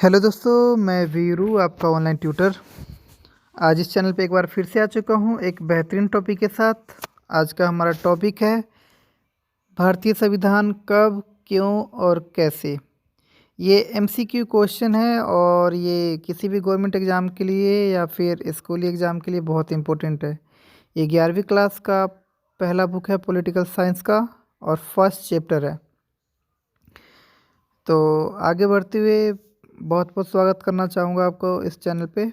Hello दोस्तों, मैं वीरू आपका ऑनलाइन ट्यूटर। आज इस चैनल पे एक बार फिर से आ चुका हूँ एक बेहतरीन टॉपिक के साथ। आज का हमारा टॉपिक है भारतीय संविधान कब, क्यों और कैसे। ये एमसीक्यू क्वेश्चन है और ये किसी भी गवर्नमेंट एग्ज़ाम के लिए या फिर स्कूली एग्ज़ाम के लिए बहुत इम्पोर्टेंट है। ये 11वीं क्लास का पहला बुक है पॉलिटिकल साइंस का और फर्स्ट चैप्टर है। तो आगे बढ़ते हुए बहुत बहुत स्वागत करना चाहूँगा आपको इस चैनल पे।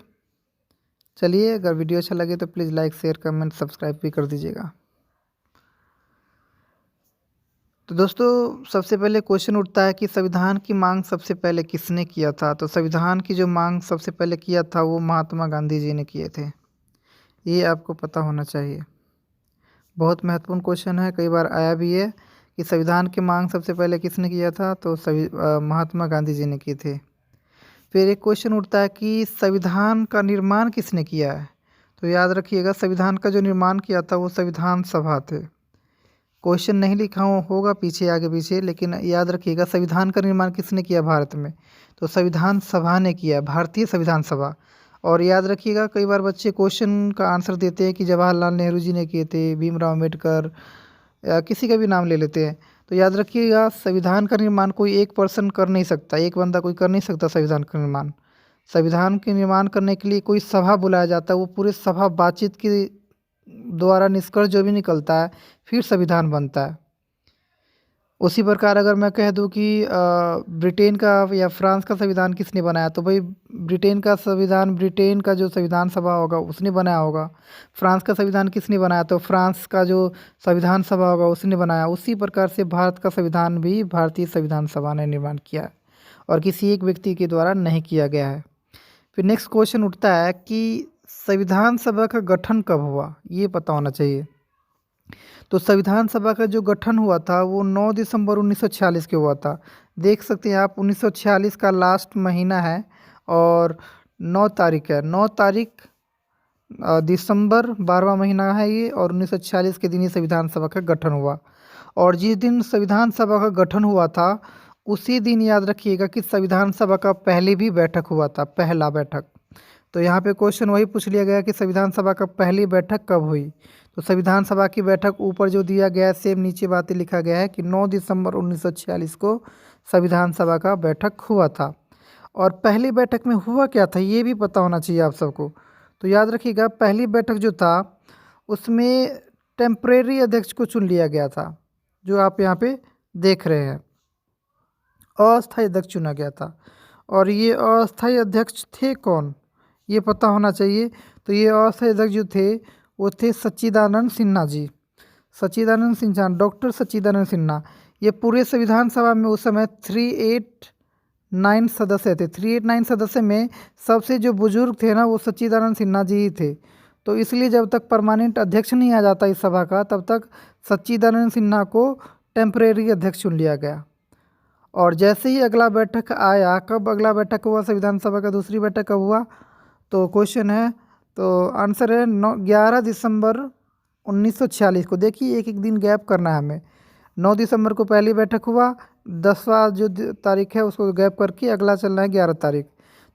चलिए, अगर वीडियो अच्छा लगे तो please like, share, comment, subscribe भी कर दीजिएगा। तो दोस्तों, सबसे पहले क्वेश्चन उठता है कि संविधान की मांग सबसे पहले किसने किया था। तो संविधान की जो मांग सबसे पहले किया था वो महात्मा गांधी जी ने किए थे। ये आपको पता होना चाहिए। बहुत महत्वपूर्ण क्वेश्चन है, कई बार आया भी है कि संविधान की मांग सबसे पहले किसने किया था। तो महात्मा गांधी जी ने किए थे। फिर एक क्वेश्चन उठता है कि संविधान का निर्माण किसने किया है। तो याद रखिएगा, संविधान का जो निर्माण किया था वो संविधान सभा थे। क्वेश्चन नहीं लिखा होगा पीछे आगे पीछे, लेकिन याद रखिएगा संविधान का निर्माण किसने किया भारत में। तो संविधान सभा ने किया, भारतीय संविधान सभा। और याद रखिएगा, कई बार बच्चे क्वेश्चन का आंसर देते हैं कि जवाहरलाल नेहरू जी ने किए थे, भीमराव अम्बेडकर, या किसी का भी नाम ले लेते हैं। तो याद रखिएगा, संविधान का निर्माण कोई एक पर्सन कर नहीं सकता, एक बंदा कोई कर नहीं सकता संविधान का निर्माण। संविधान के निर्माण करने के लिए कोई सभा बुलाया जाता है, वो पूरे सभा बातचीत के द्वारा निष्कर्ष जो भी निकलता है फिर संविधान बनता है। उसी प्रकार अगर मैं कह दूं कि ब्रिटेन का या फ्रांस का संविधान किसने बनाया, तो भाई ब्रिटेन का संविधान, ब्रिटेन का जो संविधान सभा होगा उसने बनाया होगा। फ्रांस का संविधान किसने बनाया, तो फ्रांस का जो संविधान सभा होगा उसने बनाया। उसी प्रकार से भारत का संविधान भी भारतीय संविधान सभा ने निर्माण किया है और किसी एक व्यक्ति के द्वारा नहीं किया गया है। फिर नेक्स्ट क्वेश्चन उठता है कि संविधान सभा का गठन कब हुआ, ये पता होना चाहिए। तो संविधान सभा का जो गठन हुआ था वो 9 दिसंबर 1946 के हुआ था। देख सकते हैं आप, 1946 का लास्ट महीना है और 9 तारीख है। 9 तारीख दिसंबर 12वां महीना है ये, और 1946 के दिन ही संविधान सभा का गठन हुआ। और जिस दिन संविधान सभा का गठन हुआ था उसी दिन याद रखिएगा कि संविधान सभा का पहली भी बैठक हुआ था, पहला बैठक। तो यहाँ पे क्वेश्चन वही पूछ लिया गया कि संविधान सभा का पहली बैठक कब हुई। तो संविधान सभा की बैठक ऊपर जो दिया गया है सेम नीचे बातें लिखा गया है कि 9 दिसंबर 1946 को संविधान सभा का बैठक हुआ था। और पहली बैठक में हुआ क्या था ये भी पता होना चाहिए आप सबको। तो याद रखिएगा, पहली बैठक जो था उसमें टेम्परेरी अध्यक्ष को चुन लिया गया था, जो आप यहाँ पे देख रहे हैं। अस्थायी अध्यक्ष चुना गया था। और ये अस्थायी अध्यक्ष थे कौन, ये पता होना चाहिए। तो ये अस्थायी अध्यक्ष जो थे वो थे सच्चिदानंद सिन्हा जी। सच्चिदानंद सिन्हा, डॉक्टर सच्चिदानंद सिन्हा। ये पूरे संविधान सभा में उस समय 389 सदस्य थे। 389 सदस्य में सबसे जो बुजुर्ग थे ना वो सच्चिदानंद सिन्हा जी ही थे। तो इसलिए जब तक परमानेंट अध्यक्ष नहीं आ जाता इस सभा का तब तक सच्चिदानंद सिन्हा को टेम्परेरी अध्यक्ष चुन लिया गया। और जैसे ही अगला बैठक आया, कब अगला बैठक हुआ संविधान सभा का, दूसरी बैठक कब हुआ, तो क्वेश्चन है, तो आंसर है 11 दिसंबर 1946 को। देखिए, एक एक दिन गैप करना है हमें। 9 दिसंबर को पहली बैठक हुआ, 10वां जो तारीख है उसको गैप करके अगला चलना है 11 तारीख।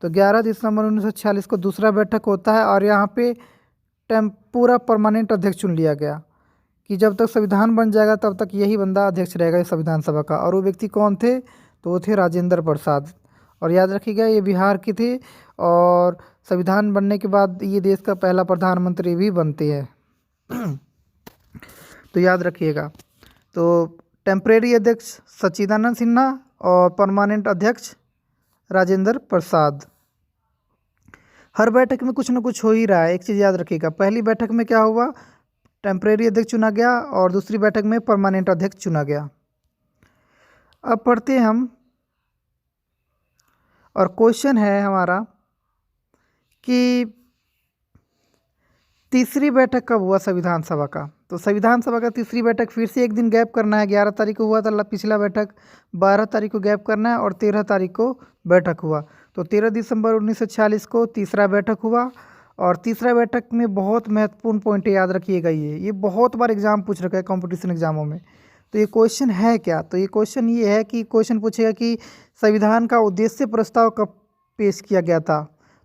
तो 11 दिसंबर 1946 को दूसरा बैठक होता है और यहाँ पे पूरा परमानेंट अध्यक्ष चुन लिया गया कि जब तक संविधान बन जाएगा तब तक यही बंदा अध्यक्ष रहेगा इस संविधान सभा का। और वो व्यक्ति कौन थे, तो वो थे राजेंद्र प्रसाद। और याद रखिएगा, ये बिहार के थे और संविधान बनने के बाद ये देश का पहला प्रधानमंत्री भी बनते हैं। तो याद रखिएगा, तो टेम्परेरी अध्यक्ष सच्चिदानंद सिन्हा और परमानेंट अध्यक्ष राजेंद्र प्रसाद। हर बैठक में कुछ ना कुछ हो ही रहा है। एक चीज़ याद रखिएगा, पहली बैठक में क्या हुआ, टेम्परेरी अध्यक्ष चुना गया और दूसरी बैठक में परमानेंट अध्यक्ष चुना गया। अब पढ़ते हैं हम, और क्वेश्चन है हमारा कि तीसरी बैठक कब हुआ संविधान सभा का। तो संविधान सभा का तीसरी बैठक फिर से एक दिन गैप करना है। 11 तारीख को हुआ था पिछला बैठक, 12 तारीख को गैप करना है और 13 तारीख को बैठक हुआ। तो 13 दिसंबर 1946 को तीसरा बैठक हुआ। और तीसरा बैठक में बहुत महत्वपूर्ण पॉइंट याद रखिएगा, ये बहुत बार एग्जाम पूछ रखा है कॉम्पिटिशन एग्जामों में। तो ये क्वेश्चन है क्या, तो ये क्वेश्चन ये है कि क्वेश्चन पूछेगा कि संविधान का उद्देश्य प्रस्ताव कब पेश किया गया था?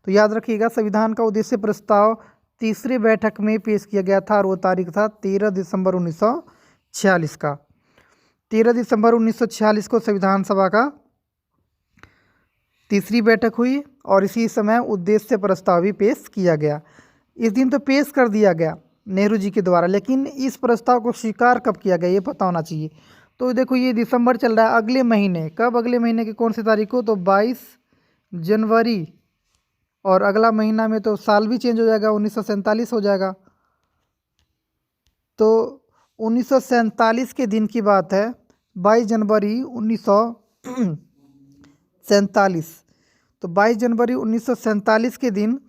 तो याद रखिएगा, संविधान का उद्देश्य प्रस्ताव तीसरी बैठक में पेश किया गया था और वो तारीख था 13 दिसंबर 1946 का। 13 दिसंबर 1946 को संविधान सभा का तीसरी बैठक हुई और इसी समय उद्देश्य प्रस्ताव भी पेश किया गया। इस दिन तो पेश कर दिया गया नेहरू जी के द्वारा, लेकिन इस प्रस्ताव को स्वीकार कब किया गया ये पता होना चाहिए। तो देखो ये दिसंबर चल रहा है, अगले महीने कब, अगले महीने की कौन सी तारीख को? तो 22 जनवरी। और अगला महीना में तो साल भी चेंज हो जाएगा, 1947 हो जाएगा। तो 1947 के दिन की बात है, 22 जनवरी 1947। तो 22 जनवरी 1947 के दिन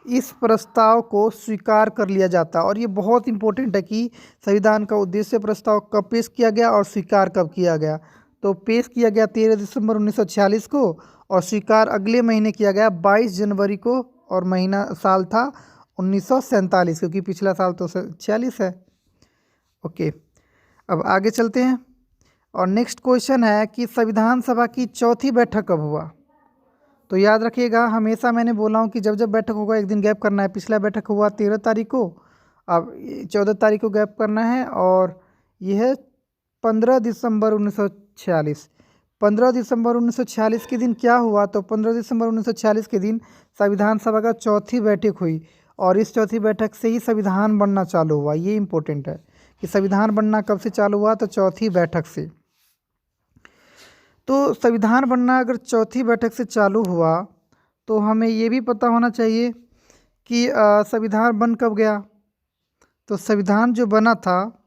इस प्रस्ताव को स्वीकार कर लिया जाता है। और ये बहुत इंपॉर्टेंट है कि संविधान का उद्देश्य प्रस्ताव कब पेश किया गया और स्वीकार कब किया गया। तो पेश किया गया 13 दिसंबर 1946 को और स्वीकार अगले महीने किया गया 22 जनवरी को, और महीना साल था 1947, क्योंकि पिछला साल तो 46 है। ओके, अब आगे चलते हैं और नेक्स्ट क्वेश्चन है कि संविधान सभा की चौथी बैठक कब हुआ? तो याद रखिएगा, हमेशा मैंने बोला हूँ कि जब जब बैठक होगा एक दिन गैप करना है। पिछला बैठक हुआ 13 तारीख को, अब 14 तारीख को गैप करना है, और यह है 15 दिसंबर 1946। 15 दिसंबर 1946 के दिन क्या हुआ? तो 15 दिसंबर 1946 के दिन संविधान सभा का चौथी बैठक हुई और इस चौथी बैठक से ही संविधान बनना चालू हुआ। ये इंपॉर्टेंट है कि संविधान बनना कब से चालू हुआ? तो चौथी बैठक से। तो संविधान बनना अगर चौथी बैठक से चालू हुआ तो हमें ये भी पता होना चाहिए कि संविधान बन कब गया। तो संविधान जो बना था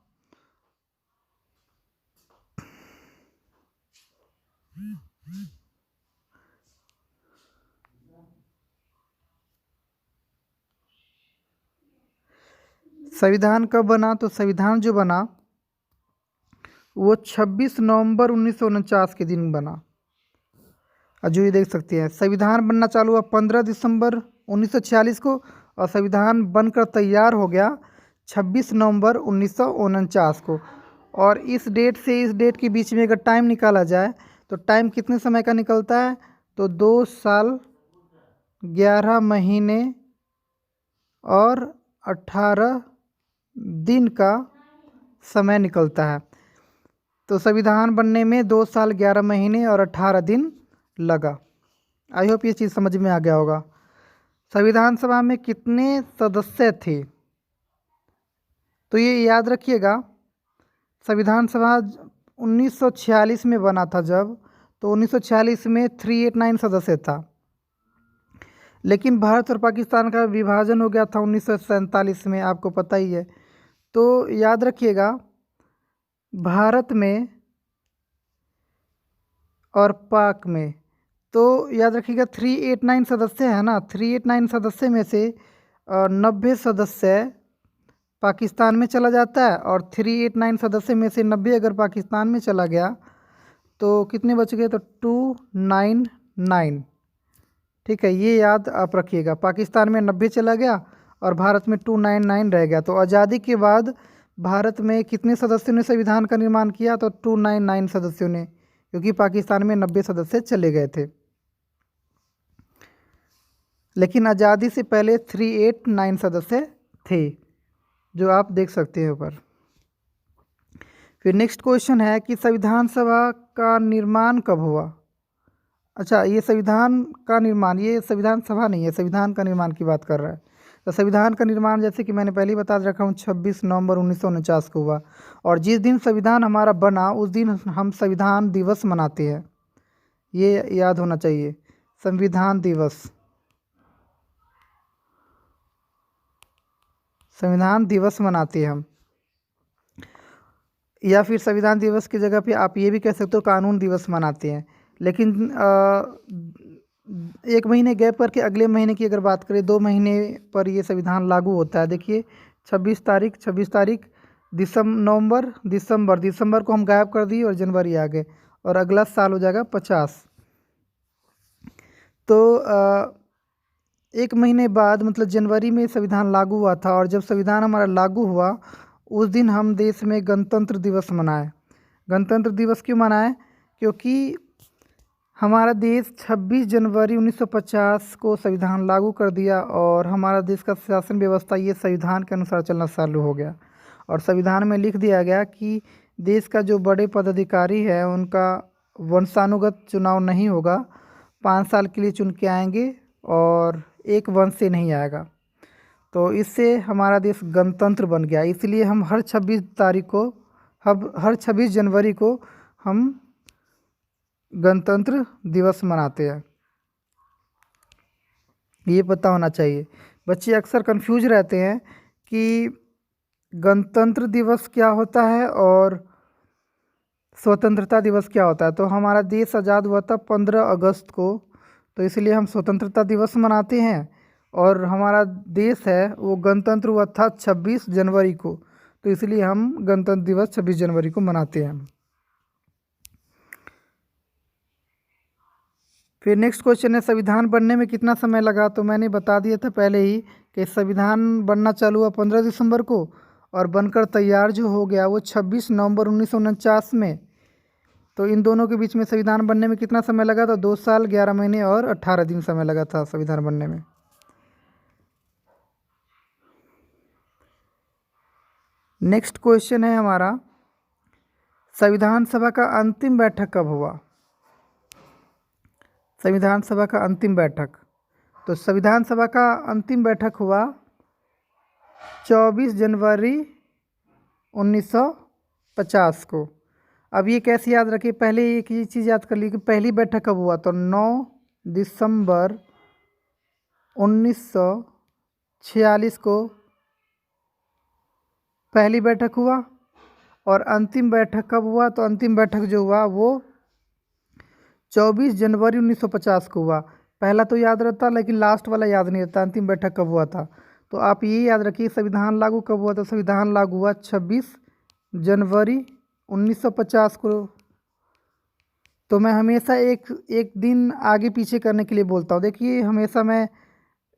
संविधान कब बना? तो संविधान जो बना वो 26 नवंबर 1949 के दिन बना। जो ये देख सकते हैं, संविधान बनना चालू हुआ 15 दिसंबर 1946 को और संविधान बनकर तैयार हो गया 26 नवंबर 1949 को। और इस डेट से इस डेट के बीच में अगर टाइम निकाला जाए तो टाइम कितने समय का निकलता है? तो 2 साल 11 महीने और 18 दिन का समय निकलता है। तो संविधान बनने में 2 साल 11 महीने और 18 दिन लगा। आई होप ये चीज़ समझ में आ गया होगा। संविधान सभा में कितने सदस्य थे? तो ये याद रखिएगा, संविधान सभा 1946 में बना था जब, तो 1946 में 389 सदस्य था, लेकिन भारत और पाकिस्तान का विभाजन हो गया था 1947 में, आपको पता ही है। तो याद रखिएगा, भारत में और पाक में, तो याद रखिएगा 389 सदस्य है ना, 389 सदस्य में से 90 सदस्य पाकिस्तान में चला जाता है और 389 सदस्य में से 90 अगर पाकिस्तान में चला गया तो कितने बच गए? तो 299। ठीक है, ये याद आप रखिएगा। पाकिस्तान में 90 चला गया और भारत में 299 रह गया। तो आज़ादी के बाद भारत में कितने सदस्यों ने संविधान का निर्माण किया? तो 299 सदस्यों ने, क्योंकि पाकिस्तान में 90 सदस्य चले गए थे। लेकिन आज़ादी से पहले 389 सदस्य थे, जो आप देख सकते हैं ऊपर। फिर नेक्स्ट क्वेश्चन है कि संविधान सभा का निर्माण कब हुआ? अच्छा, ये संविधान का निर्माण, ये संविधान सभा नहीं है, संविधान का निर्माण की बात कर रहा है। तो संविधान का निर्माण जैसे कि मैंने पहले ही बता रखा हूँ 26 नवंबर 1949 को हुआ। और जिस दिन संविधान हमारा बना उस दिन हम संविधान दिवस मनाते हैं, ये याद होना चाहिए, संविधान दिवस। संविधान दिवस मनाते हैं हम, या फिर संविधान दिवस की जगह पे आप ये भी कह सकते हो कानून दिवस मनाते हैं। लेकिन एक महीने गैप करके अगले महीने की अगर बात करें, 2 महीने पर ये संविधान लागू होता है। देखिए 26 तारीख दिसंबर को हम गायब कर दिए और जनवरी आ गए और अगला साल हो जाएगा 50। तो 1 महीने बाद मतलब जनवरी में संविधान लागू हुआ था, और जब संविधान हमारा लागू हुआ उस दिन हम देश में गणतंत्र दिवस मनाए। गणतंत्र दिवस क्यों मनाए? क्योंकि हमारा देश 26 जनवरी 1950 को संविधान लागू कर दिया और हमारा देश का शासन व्यवस्था ये संविधान के अनुसार चलना चालू हो गया। और संविधान में लिख दिया गया कि देश का जो बड़े पदाधिकारी है उनका वंशानुगत चुनाव नहीं होगा, 5 साल के लिए चुन के आएंगे और एक वंश से नहीं आएगा। तो इससे हमारा देश गणतंत्र बन गया। इसलिए हम हर 26 जनवरी को हम गणतंत्र दिवस मनाते हैं। ये पता होना चाहिए। बच्चे अक्सर कंफ्यूज रहते हैं कि गणतंत्र दिवस क्या होता है और स्वतंत्रता दिवस क्या होता है। तो हमारा देश आज़ाद हुआ था 15 अगस्त को, तो इसलिए हम स्वतंत्रता दिवस मनाते हैं। और हमारा देश है वो गणतंत्र हुआ था 26 जनवरी को, तो इसलिए हम गणतंत्र दिवस 26 जनवरी को मनाते हैं। फिर नेक्स्ट क्वेश्चन है, संविधान बनने में कितना समय लगा। तो मैंने बता दिया था पहले ही कि संविधान बनना चालू हुआ 15 दिसंबर को और बनकर तैयार जो हो गया वो 26 नवंबर 1949 में। तो इन दोनों के बीच में संविधान बनने में कितना समय लगा। तो 2 साल 11 महीने और 18 दिन समय लगा था संविधान बनने में। नेक्स्ट क्वेश्चन है हमारा, संविधान सभा का अंतिम बैठक कब हुआ। संविधान सभा का अंतिम बैठक, तो संविधान सभा का अंतिम बैठक हुआ 24 जनवरी 1950 को। अब ये कैसे याद रखिए, पहले एक ये चीज़ याद कर ली कि पहली बैठक कब हुआ। तो 9 दिसंबर 1946 को पहली बैठक हुआ। और अंतिम बैठक कब हुआ। तो अंतिम बैठक जो हुआ वो 24 जनवरी 1950 को हुआ। पहला तो याद रहता लेकिन लास्ट वाला याद नहीं रहता, अंतिम बैठक कब हुआ था। तो आप ये याद रखिए संविधान लागू कब हुआ। तो संविधान लागू हुआ 26 जनवरी 1950 को। तो मैं हमेशा एक दिन आगे पीछे करने के लिए बोलता हूँ। देखिए हमेशा मैं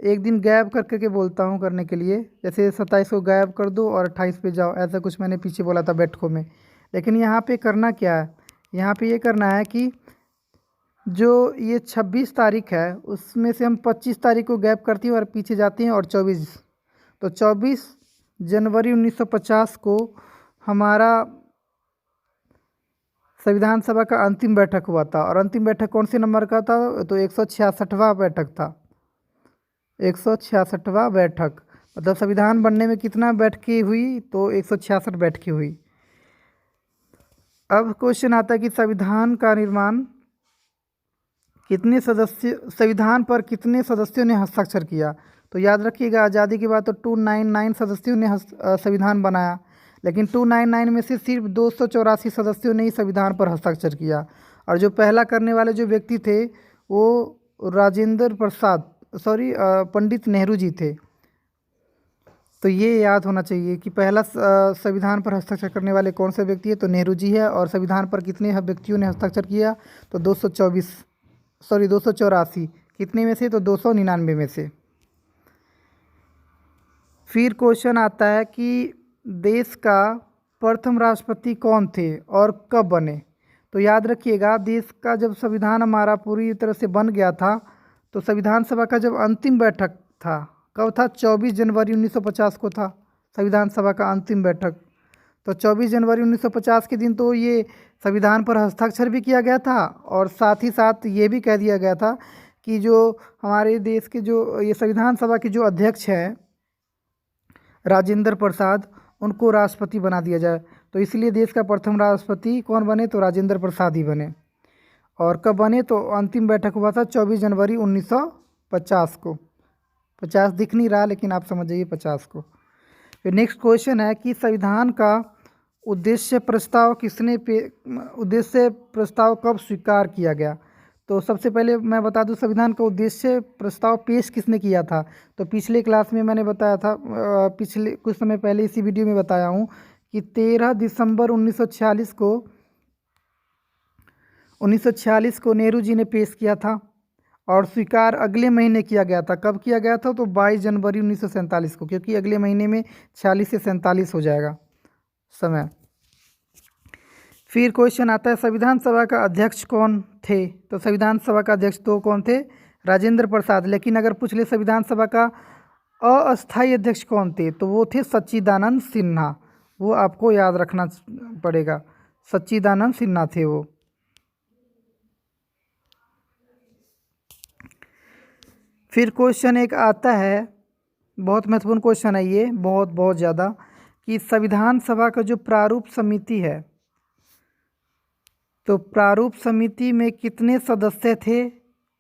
एक दिन गैप करके बोलता हूँ करने के लिए, जैसे 27 को गैप कर दो और 28 पे जाओ, ऐसा कुछ मैंने पीछे बोला था बैठकों में। लेकिन यहाँ पे करना क्या है, यहाँ पे ये करना है कि जो ये 26 तारीख है उसमें से हम 25 तारीख को गैप करती हैं और पीछे जाती हैं और 24। तो 24 जनवरी 1950 को हमारा संविधान सभा का अंतिम बैठक हुआ था। और अंतिम बैठक कौन से नंबर का था। तो 166वां बैठक था, 166वां बैठक। मतलब संविधान बनने में कितना बैठकें हुई। तो 166 बैठकें हुई। अब क्वेश्चन आता है कि संविधान का निर्माण संविधान पर कितने सदस्यों ने हस्ताक्षर किया। तो याद रखिएगा आज़ादी के बाद तो 299 सदस्यों ने संविधान बनाया, लेकिन 299 में से सिर्फ 284 सदस्यों ने ही संविधान पर हस्ताक्षर किया। और जो पहला करने वाले जो व्यक्ति थे वो पंडित नेहरू जी थे। तो ये याद होना चाहिए कि पहला संविधान पर हस्ताक्षर करने वाले कौन से व्यक्ति है। तो नेहरू जी है। और संविधान पर कितने व्यक्तियों ने हस्ताक्षर किया। तो 284। कितने में से। तो 299 में से। फिर क्वेश्चन आता है कि देश का प्रथम राष्ट्रपति कौन थे और कब बने। तो याद रखिएगा देश का जब संविधान हमारा पूरी तरह से बन गया था तो संविधान सभा का जब अंतिम बैठक था कब था। 24 जनवरी 1950 को था संविधान सभा का अंतिम बैठक। तो 24 जनवरी 1950 के दिन तो ये संविधान पर हस्ताक्षर भी किया गया था और साथ ही साथ ये भी कह दिया गया था कि जो हमारे देश के जो ये संविधान सभा के जो अध्यक्ष हैं राजेंद्र प्रसाद, उनको राष्ट्रपति बना दिया जाए। तो इसलिए देश का प्रथम राष्ट्रपति कौन बने। तो राजेंद्र प्रसाद ही बने। और कब बने। तो अंतिम बैठक हुआ था 24 जनवरी 1950 को। 50 दिख नहीं रहा लेकिन आप समझ जाइए 50 को। फिर नेक्स्ट क्वेश्चन है कि संविधान का उद्देश्य प्रस्ताव कब स्वीकार किया गया। तो सबसे पहले मैं बता दूं संविधान का उद्देश्य प्रस्ताव पेश किसने किया था। तो पिछले क्लास में मैंने बताया था, पिछले कुछ समय पहले इसी वीडियो में बताया हूं कि 13 दिसंबर 1946 को नेहरू जी ने पेश किया था और स्वीकार अगले महीने किया गया था। कब किया गया था। तो 22 जनवरी 1947 को, क्योंकि अगले महीने में 46 से 47 हो जाएगा समय। फिर क्वेश्चन आता है संविधान सभा का अध्यक्ष कौन थे। तो संविधान सभा का अध्यक्ष तो कौन थे, राजेंद्र प्रसाद। लेकिन अगर पूछ ले संविधान सभा का अस्थायी अध्यक्ष कौन थे, तो वो थे सच्चिदानंद सिन्हा। वो आपको याद रखना पड़ेगा, सच्चिदानंद सिन्हा थे वो। फिर क्वेश्चन एक आता है, बहुत महत्वपूर्ण क्वेश्चन है ये, बहुत ज़्यादा, कि संविधान सभा का जो प्रारूप समिति है, तो प्रारूप समिति में कितने सदस्य थे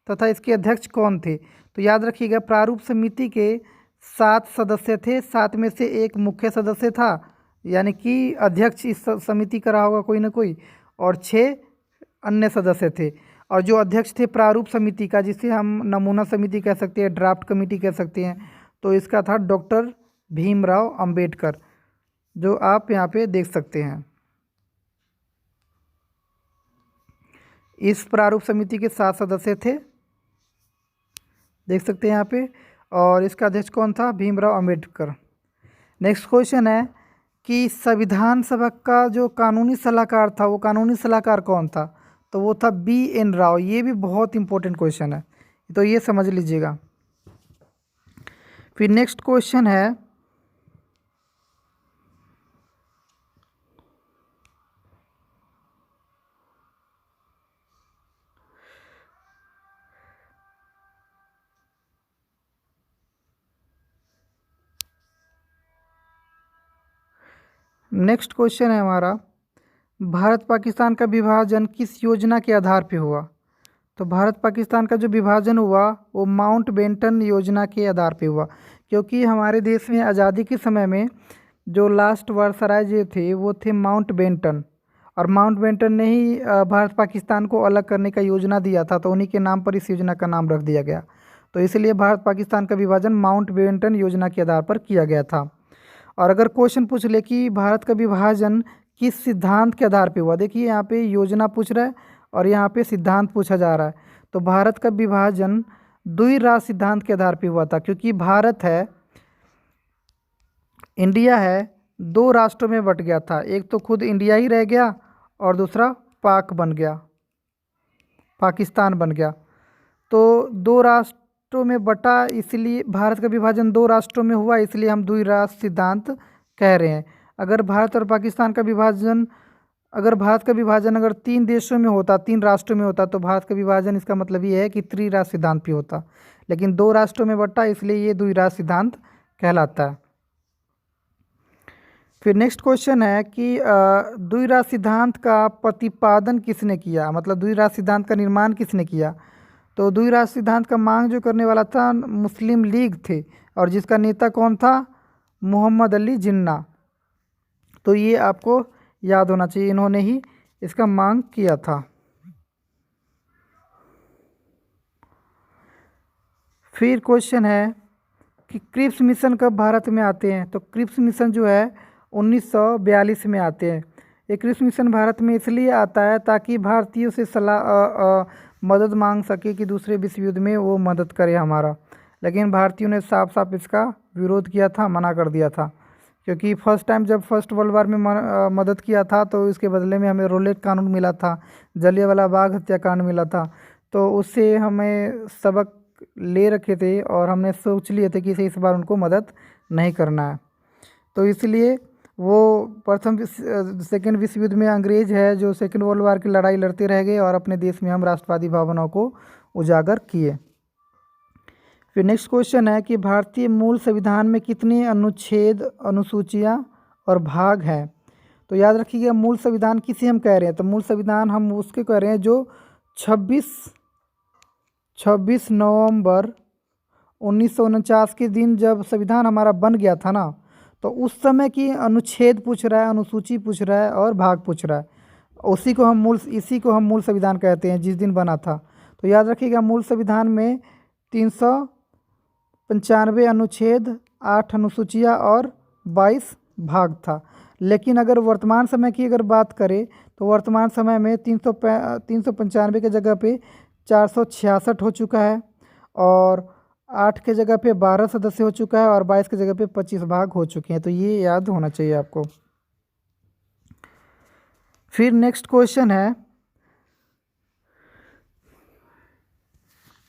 तथा इसके अध्यक्ष कौन थे। तो याद रखिएगा, प्रारूप समिति के 7 सदस्य थे, 7 में से एक मुख्य सदस्य था, यानी कि अध्यक्ष इस समिति का रहा होगा कोई ना कोई, और 6 अन्य सदस्य थे। और जो अध्यक्ष थे प्रारूप समिति का, जिसे हम नमूना समिति कह सकते हैं, ड्राफ्ट कमेटी कह सकते हैं, तो इसका था डॉक्टर भीमराव अंबेडकर, जो आप यहाँ पे देख सकते हैं। इस प्रारूप समिति के 7 सदस्य थे, देख सकते हैं यहाँ पे, और इसका अध्यक्ष कौन था, भीमराव अंबेडकर। नेक्स्ट क्वेश्चन है कि संविधान सभा का जो कानूनी सलाहकार था, वो कानूनी सलाहकार कौन था। तो वो था BN राव। ये भी बहुत इंपॉर्टेंट क्वेश्चन है, तो ये समझ लीजिएगा। फिर नेक्स्ट क्वेश्चन है, नेक्स्ट क्वेश्चन है हमारा, भारत पाकिस्तान का विभाजन किस योजना के आधार पे हुआ। तो भारत पाकिस्तान का जो विभाजन हुआ वो माउंटबेटन योजना के आधार पे हुआ, क्योंकि हमारे देश में आज़ादी के समय में जो लास्ट वायसराय जो थे वो थे माउंटबेटन, और माउंटबेटन ने ही भारत पाकिस्तान को अलग करने का योजना दिया था, तो उन्हीं के नाम पर इस योजना का नाम रख दिया गया। तो इसलिए भारत पाकिस्तान का विभाजन माउंटबेटन योजना के आधार पर किया गया था। और अगर क्वेश्चन पूछ ले कि भारत का विभाजन किस सिद्धांत के आधार पे हुआ, देखिए यहाँ पे योजना पूछ रहा है और यहाँ पे सिद्धांत पूछा जा रहा है। तो भारत का विभाजन द्विराष्ट्र सिद्धांत के आधार पे हुआ था, क्योंकि भारत है, इंडिया है, 2 राष्ट्रों में बट गया था। एक तो खुद इंडिया ही रह गया और दूसरा पाक बन गया, पाकिस्तान बन गया। तो 2 राष्ट्रों में बटा, इसलिए भारत का विभाजन 2 राष्ट्रों में हुआ, इसलिए हम द्विराष्ट्र सिद्धांत कह रहे हैं। अगर भारत और पाकिस्तान का विभाजन, अगर भारत का विभाजन अगर 3 देशों में होता, 3 राष्ट्रों में होता, तो भारत का विभाजन इसका मतलब ये है कि त्रिराष्ट्र सिद्धांत भी होता। लेकिन 2 राष्ट्रों में बटा, इसलिए ये द्विराष्ट्र सिद्धांत कहलाता है। फिर नेक्स्ट क्वेश्चन है कि द्विराष्ट्र सिद्धांत का प्रतिपादन किसने किया, मतलब द्विराष्ट्र सिद्धांत का निर्माण किसने किया। तो द्विराष्ट्र सिद्धांत का मांग जो करने वाला था मुस्लिम लीग थे, और जिसका नेता कौन था, मोहम्मद अली जिन्ना। तो ये आपको याद होना चाहिए, इन्होंने ही इसका मांग किया था। फिर क्वेश्चन है कि क्रिप्स मिशन कब भारत में आते हैं। तो क्रिप्स मिशन जो है 1942 में आते हैं। ये क्रिप्स मिशन भारत में इसलिए आता है ताकि भारतीयों से मदद मांग सके कि दूसरे विश्व युद्ध में वो मदद करे हमारा। लेकिन भारतीयों ने साफ साफ इसका विरोध किया था, मना कर दिया था, क्योंकि फर्स्ट टाइम जब फर्स्ट वर्ल्ड वार में मदद किया था तो इसके बदले में हमें रोलेट कानून मिला था, जलियांवाला बाग हत्याकांड मिला था, तो उससे हमें सबक ले रखे थे और हमने सोच लिए थे कि इस बार उनको मदद नहीं करना है। तो इसलिए वो सेकेंड विश्व युद्ध में अंग्रेज है जो सेकेंड वर्ल्ड वार की लड़ाई लड़ते रह गए, और अपने देश में हम राष्ट्रवादी भावनाओं को उजागर किए। फिर नेक्स्ट क्वेश्चन है कि भारतीय मूल संविधान में कितने अनुच्छेद, अनुसूचियाँ और भाग हैं। तो याद रखिएगा, मूल संविधान किसे हम कह रहे हैं। तो मूल संविधान हम उसके कह रहे हैं जो 26 नवंबर 1949 के दिन जब संविधान हमारा बन गया था ना, तो उस समय की अनुच्छेद पूछ रहा है, अनुसूची पूछ रहा है और भाग पूछ रहा है। इसी को हम मूल संविधान कहते हैं, जिस दिन बना था। तो याद रखिएगा, मूल संविधान में 395 अनुच्छेद, 8 अनुसूचियाँ और 22 भाग था। लेकिन अगर वर्तमान समय की अगर बात करें तो वर्तमान समय में 395 के जगह पे 466 हो चुका है, और 8 के जगह पे 12 सदस्य हो चुका है, और 22 के जगह पे 25 भाग हो चुके हैं। तो ये याद होना चाहिए आपको। फिर नेक्स्ट क्वेश्चन है,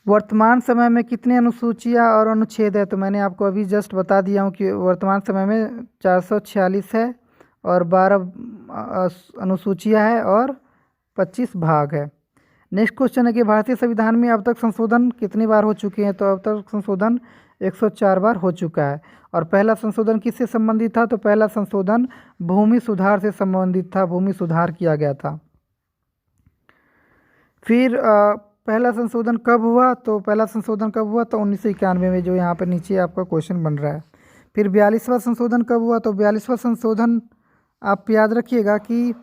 वर्तमान समय में कितनी अनुसूचियां और अनुच्छेद है। तो मैंने आपको अभी जस्ट बता दिया हूँ कि वर्तमान समय में 446 है और 12 अनुसूचियां है और 25 भाग है। नेक्स्ट क्वेश्चन है कि भारतीय संविधान में अब तक संशोधन कितनी बार हो चुके हैं। तो अब तक संशोधन 104 बार हो चुका है। और पहला संशोधन किससे संबंधित था। तो पहला संशोधन भूमि सुधार से संबंधित था, भूमि सुधार किया गया था। फिर पहला संशोधन कब हुआ। तो पहला संशोधन कब हुआ। तो 1991 में, जो यहाँ पर नीचे आपका क्वेश्चन बन रहा है। फिर 42वां संशोधन कब हुआ। तो 42वां संशोधन आप याद रखिएगा कि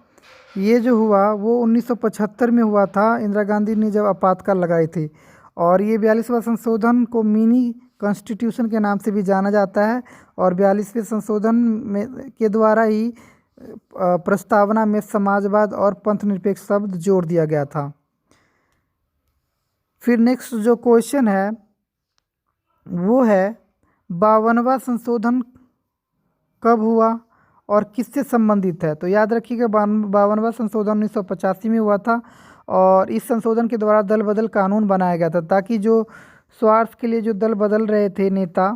ये जो हुआ वो 1975 में हुआ था, इंदिरा गांधी ने जब आपातकाल लगाई थी। और ये 42वां संशोधन को मिनी कॉन्स्टिट्यूशन के नाम से भी जाना जाता है। और 42वें संशोधन में के द्वारा ही प्रस्तावना में समाजवाद और पंथनिरपेक्ष शब्द जोड़ दिया गया था। फिर नेक्स्ट जो क्वेश्चन है वो है 52वां संशोधन कब हुआ और किससे संबंधित है। तो याद रखिएगा 52वां संशोधन 1985 में हुआ था। और इस संशोधन के द्वारा दल बदल कानून बनाया गया था, ताकि जो स्वार्थ के लिए जो दल बदल रहे थे नेता,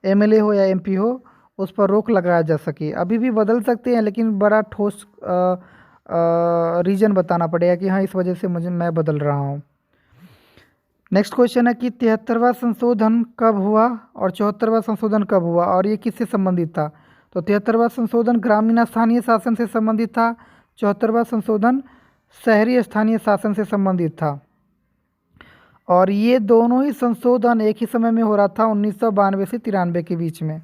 एमएलए हो या एमपी हो, उस पर रोक लगाया जा सके। अभी भी बदल सकते हैं, लेकिन बड़ा ठोस रीज़न बताना पड़ेगा कि हाँ इस वजह से मैं बदल रहा हूँ। नेक्स्ट क्वेश्चन है कि 73वां संशोधन कब हुआ और 74वां संशोधन कब हुआ और ये किससे संबंधित था। तो 73वां संशोधन ग्रामीण स्थानीय शासन से संबंधित था, 74वां संशोधन शहरी स्थानीय शासन से संबंधित था। और ये दोनों ही संशोधन एक ही समय में हो रहा था, 1992 से 93 के बीच में।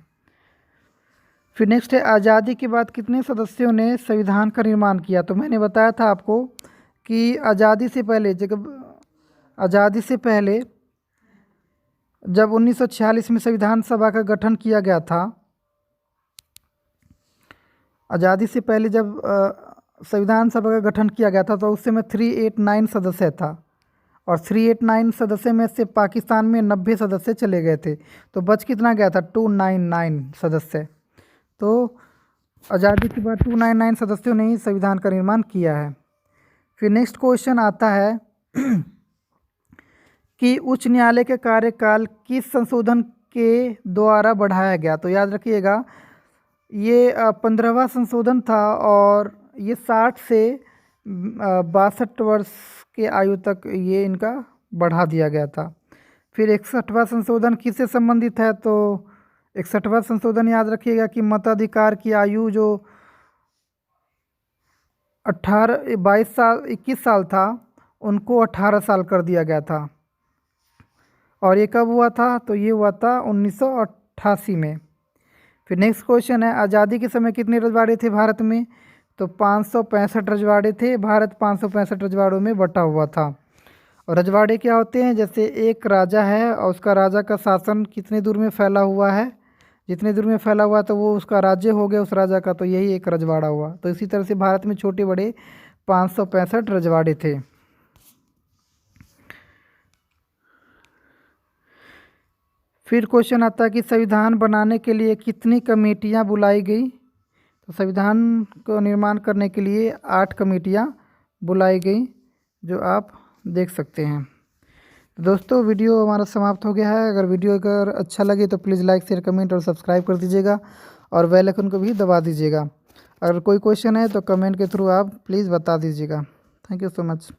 फिर नेक्स्ट है, आज़ादी के बाद कितने सदस्यों ने संविधान का निर्माण किया। तो मैंने बताया था आपको कि आज़ादी से पहले जब 1946 में संविधान सभा का गठन किया गया था, आज़ादी से पहले जब संविधान सभा का गठन किया गया था, तो उस समय 389 सदस्य था। और 389 सदस्य में से पाकिस्तान में 90 सदस्य चले गए थे, तो बच कितना गया था 299 सदस्य। तो आज़ादी के बाद 299 सदस्यों ने ही संविधान का निर्माण किया है। फिर नेक्स्ट क्वेश्चन आता है कि उच्च न्यायालय का कार्यकाल किस संशोधन के द्वारा बढ़ाया गया। तो याद रखिएगा ये 15वां संशोधन था और ये 60 से 62 वर्ष के आयु तक ये इनका बढ़ा दिया गया था। फिर 61वां संशोधन किससे संबंधित है। तो 61वां संशोधन याद रखिएगा कि मताधिकार की आयु जो 21 साल था, उनको 18 साल कर दिया गया था। और ये कब हुआ था। तो ये हुआ था 1988 में। फिर नेक्स्ट क्वेश्चन है, आज़ादी के समय कितने रजवाड़े थे भारत में। तो 565 रजवाड़े थे। भारत 565 रजवाड़ों में बटा हुआ था। और रजवाड़े क्या होते हैं, जैसे एक राजा है और उसका राजा का शासन कितने दूर में फैला हुआ है, जितने दूर में फैला हुआ तो वो उसका राज्य हो गया उस राजा का, तो यही एक रजवाड़ा हुआ। तो इसी तरह से भारत में छोटे बड़े 565 रजवाड़े थे। फिर क्वेश्चन आता है कि संविधान बनाने के लिए कितनी कमेटियां बुलाई गई। तो संविधान को निर्माण करने के लिए 8 कमेटियां बुलाई गई, जो आप देख सकते हैं। तो दोस्तों वीडियो हमारा समाप्त हो गया है। अगर वीडियो अच्छा लगे तो प्लीज़ लाइक शेयर कमेंट और सब्सक्राइब कर दीजिएगा और बेल आइकन को भी दबा दीजिएगा। अगर कोई क्वेश्चन है तो कमेंट के थ्रू आप प्लीज़ बता दीजिएगा। Thank you so much.